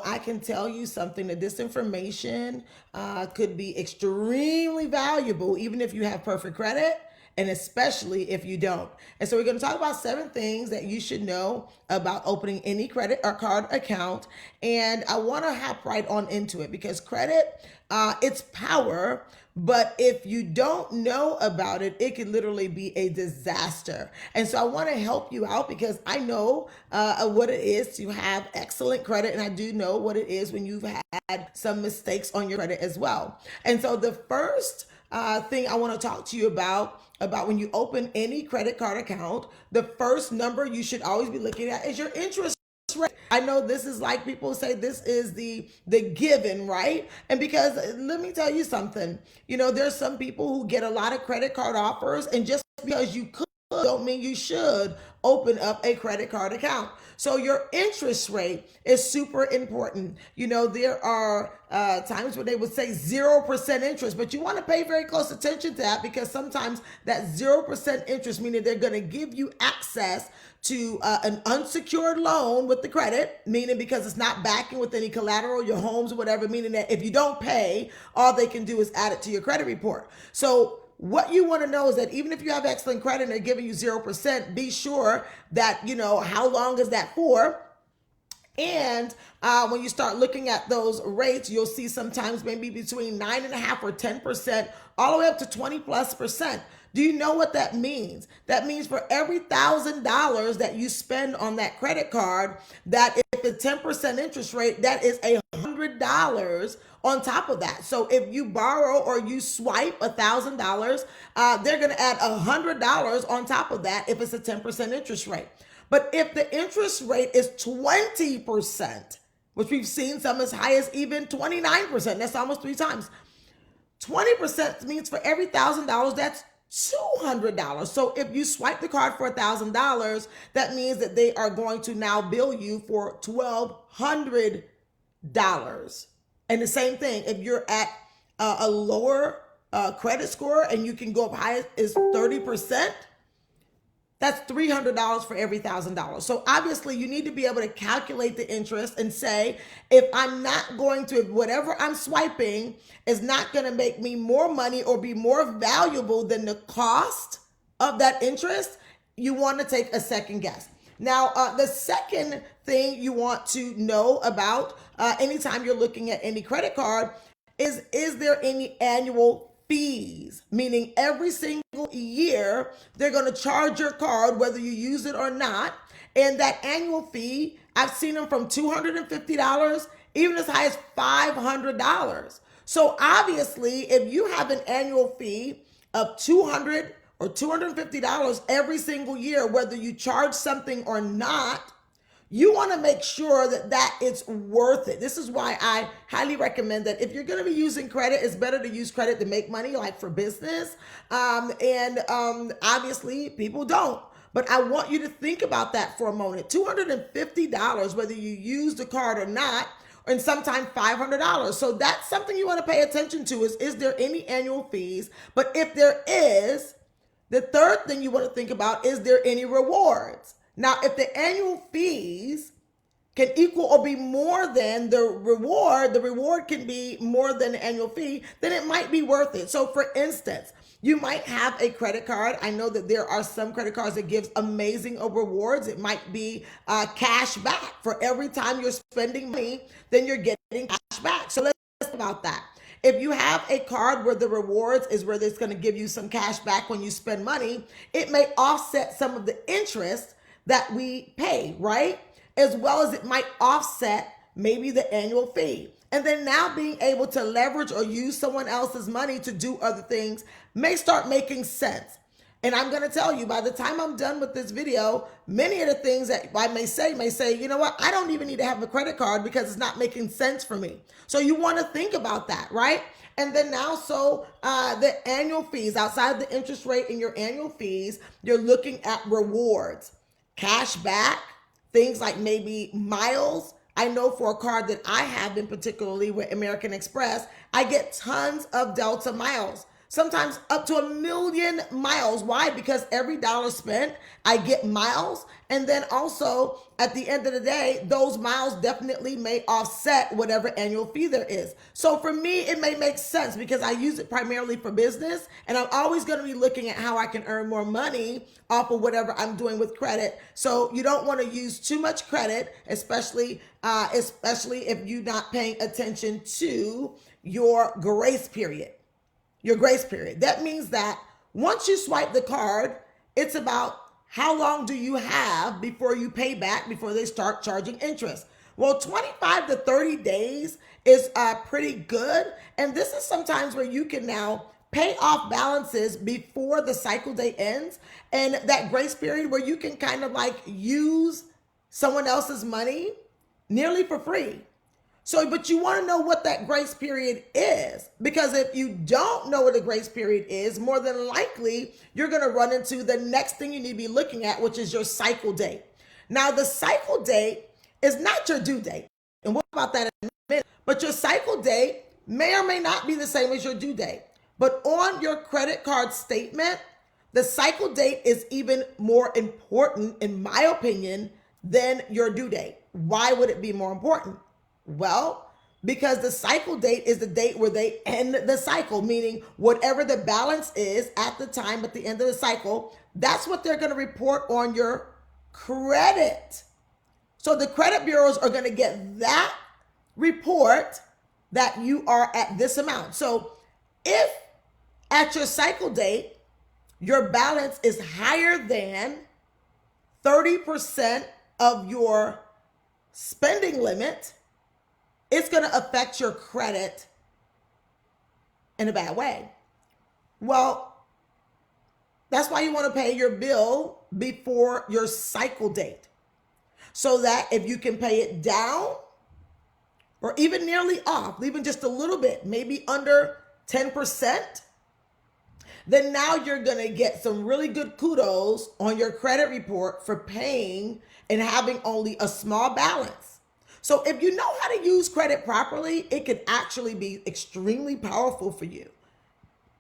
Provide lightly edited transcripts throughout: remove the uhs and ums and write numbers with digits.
I can tell you something that this information could be extremely valuable, even if you have perfect credit, and especially if you don't. And so we're going to talk about 7 things that you should know about opening any credit or card account. And I want to hop right on into it because credit, it's power. But if you don't know about it, it could literally be a disaster. And so I want to help you out because I know what it is to have excellent credit. And I do know what it is when you've had some mistakes on your credit as well. And so the first thing I want to talk to you about when you open any credit card account, the first number you should always be looking at is your interest rate. I know this is like people say this is the given, right? And because let me tell you something, there's some people who get a lot of credit card offers, and just because you could don't mean you should open up a credit card account. So your interest rate is super important. There are times when they would say 0% interest, but you want to pay very close attention to that because sometimes that 0% interest, meaning they're going to give you access to an unsecured loan with the credit, meaning because it's not backing with any collateral, your homes or whatever, meaning that if you don't pay, all they can do is add it to your credit report. So what you want to know is that even if you have excellent credit and they're giving you 0%, be sure that, how long is that for? And when you start looking at those rates, you'll see sometimes maybe between 9.5% or 10%, all the way up to 20+%. Do you know what that means? That means for every $1,000 that you spend on that credit card, that if it's 10% interest rate, that is $100 on top of that. So if you borrow or you swipe $1,000, they're going to add $100 on top of that if it's a 10% interest rate. But if the interest rate is 20%, which we've seen some as high as even 29%, that's almost 3 times. 20% means for every $1,000, that's $200. So if you swipe the card for $1,000, that means that they are going to now bill you for $1,200. And the same thing, if you're at a lower credit score and you can go up high as 30%, that's $300 for every $1,000. So obviously you need to be able to calculate the interest and say, if whatever I'm swiping is not going to make me more money or be more valuable than the cost of that interest, you want to take a second guess. Now, the second thing you want to know about anytime you're looking at any credit card is there any annual fees? Meaning every single year, they're going to charge your card whether you use it or not. And that annual fee, I've seen them from $250, even as high as $500. So obviously, if you have an annual fee of $200 or $250 every single year, whether you charge something or not, you want to make sure that it's worth it. This is why I highly recommend that if you're going to be using credit, it's better to use credit to make money, like for business. Obviously, people don't. But I want you to think about that for a moment. $250, whether you use the card or not, and sometimes $500. So that's something you want to pay attention to is there any annual fees? But if there is, the third thing you want to think about, is there any rewards? Now, if the annual fees can equal or be more than the reward can be more than the annual fee, then it might be worth it. So for instance, you might have a credit card. I know that there are some credit cards that gives amazing rewards. It might be cash back. For every time you're spending money, then you're getting cash back. So let's think about that. If you have a card where the rewards is where it's going to give you some cash back when you spend money, it may offset some of the interest that we pay, right? As well as it might offset maybe the annual fee. And then now being able to leverage or use someone else's money to do other things may start making sense. And I'm going to tell you, by the time I'm done with this video, many of the things that I may say, you know what? I don't even need to have a credit card because it's not making sense for me. So you want to think about that, right? And then now, the annual fees, outside of the interest rate and your annual fees, you're looking at rewards, cash back, things like maybe miles. I know for a card that I have been particularly with American Express, I get tons of Delta miles. sometimes up to 1,000,000 miles. Why? Because every dollar spent, I get miles. And then also at the end of the day, those miles definitely may offset whatever annual fee there is. So for me, it may make sense because I use it primarily for business, and I'm always going to be looking at how I can earn more money off of whatever I'm doing with credit. So you don't want to use too much credit, especially if you're not paying attention to your grace period. Your grace period. That means that once you swipe the card, it's about how long do you have before you pay back, before they start charging interest. Well, 25 to 30 days is pretty good. And this is sometimes where you can now pay off balances before the cycle day ends, and that grace period where you can kind of like use someone else's money nearly for free. So, but you want to know what that grace period is, because if you don't know what a grace period is, more than likely you're going to run into the next thing you need to be looking at, which is your cycle date. Now, the cycle date is not your due date, and we'll talk about that in a minute, but your cycle date may or may not be the same as your due date. But on your credit card statement, the cycle date is even more important, in my opinion, than your due date. Why would it be more important? Well, because the cycle date is the date where they end the cycle, meaning whatever the balance is at the time at the end of the cycle, that's what they're going to report on your credit. So the credit bureaus are going to get that report that you are at this amount. So if at your cycle date, your balance is higher than 30% of your spending limit, it's going to affect your credit in a bad way. Well, that's why you want to pay your bill before your cycle date, so that if you can pay it down or even nearly off, even just a little bit, maybe under 10%, then now you're going to get some really good kudos on your credit report for paying and having only a small balance. So if you know how to use credit properly, it can actually be extremely powerful for you.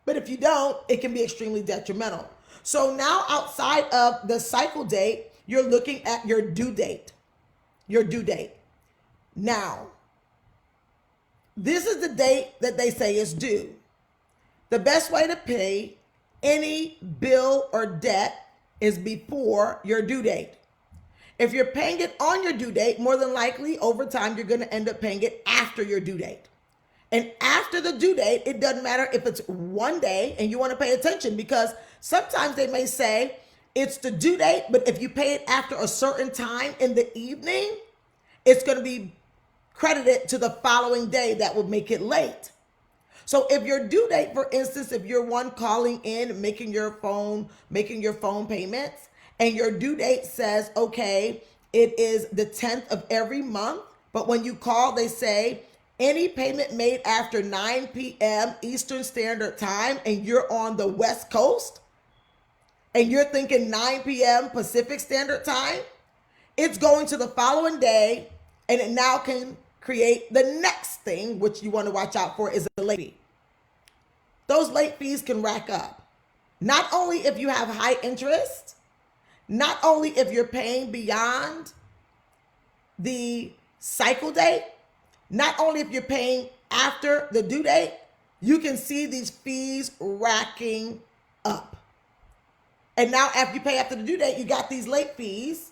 But if you don't, it can be extremely detrimental. So now outside of the cycle date, you're looking at your due date. Your due date. Now, this is the date that they say is due. The best way to pay any bill or debt is before your due date. If you're paying it on your due date, more than likely over time, you're going to end up paying it after your due date. And after the due date, it doesn't matter if it's one day, and you want to pay attention, because sometimes they may say it's the due date, but if you pay it after a certain time in the evening, it's going to be credited to the following day. That would make it late. So if your due date, for instance, if you're one calling in, making your phone payments, and your due date says, okay, it is the 10th of every month, but when you call, they say any payment made after 9 p.m. Eastern Standard Time, and you're on the West Coast, and you're thinking 9 p.m. Pacific Standard Time, it's going to the following day, and it now can create the next thing, which you want to watch out for, is a late fee. Those late fees can rack up. Not only if you have high interest, not only if you're paying beyond the cycle date, not only if you're paying after the due date, you can see these fees racking up. And now after you pay after the due date, you got these late fees.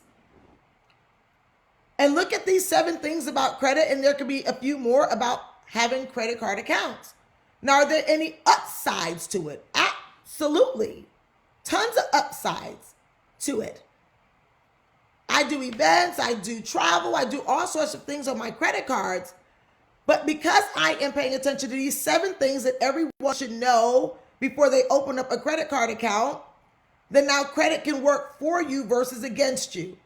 And look at these 7 things about credit, and there could be a few more about having credit card accounts. Now, are there any upsides to it? Absolutely. Tons of upsides to it. I do events, I do travel, I do all sorts of things on my credit cards. But because I am paying attention to these 7 things that everyone should know before they open up a credit card account, then now credit can work for you versus against you.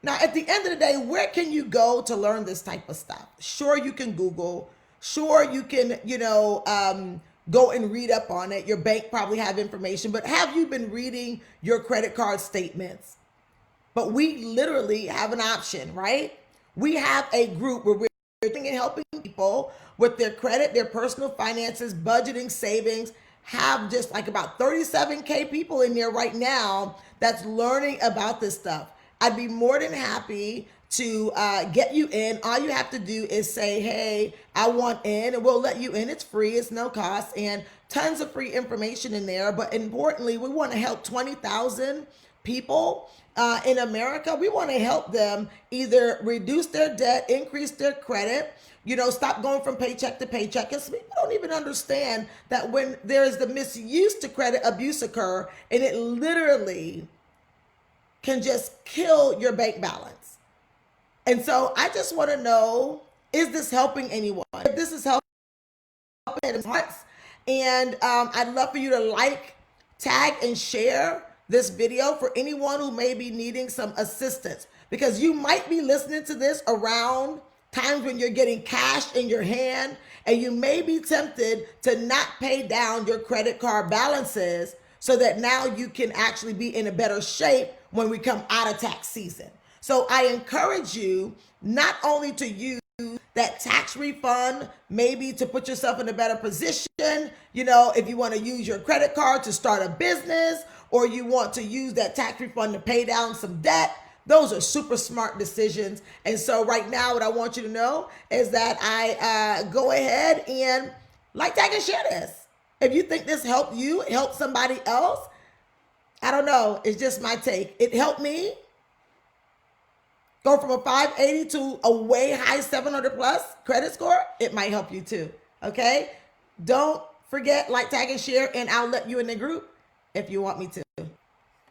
Now, at the end of the day, where can you go to learn this type of stuff? Sure, you can Google. Sure, you can, go and read up on it. Your bank probably have information, but have you been reading your credit card statements? But we literally have an option, right? We have a group where we're looking at helping people with their credit, their personal finances, budgeting, savings, have just like about 37K people in there right now that's learning about this stuff. I'd be more than happy to get you in. All you have to do is say, hey, I want in, and we'll let you in. It's free, it's no cost, and tons of free information in there. But importantly, we want to help 20,000 people in America. We want to help them either reduce their debt, increase their credit, stop going from paycheck to paycheck. Because people don't even understand that when there's the misuse to credit, abuse occur, and it literally can just kill your bank balance. And so I just want to know, is this helping anyone? If this is helping, and I'd love for you to like, tag, and share this video for anyone who may be needing some assistance, because you might be listening to this around times when you're getting cash in your hand, and you may be tempted to not pay down your credit card balances so that now you can actually be in a better shape when we come out of tax season. So I encourage you not only to use that tax refund, maybe to put yourself in a better position, if you want to use your credit card to start a business, or you want to use that tax refund to pay down some debt. Those are super smart decisions. And so right now, what I want you to know is that I go ahead and like, tag, and share this. If you think this helped you, it helped somebody else, I don't know. It's just my take. It helped me go from a 580 to a way high 700 plus credit score. It might help you too. Okay. Don't forget, like, tag, and share, and I'll let you in the group if you want me to.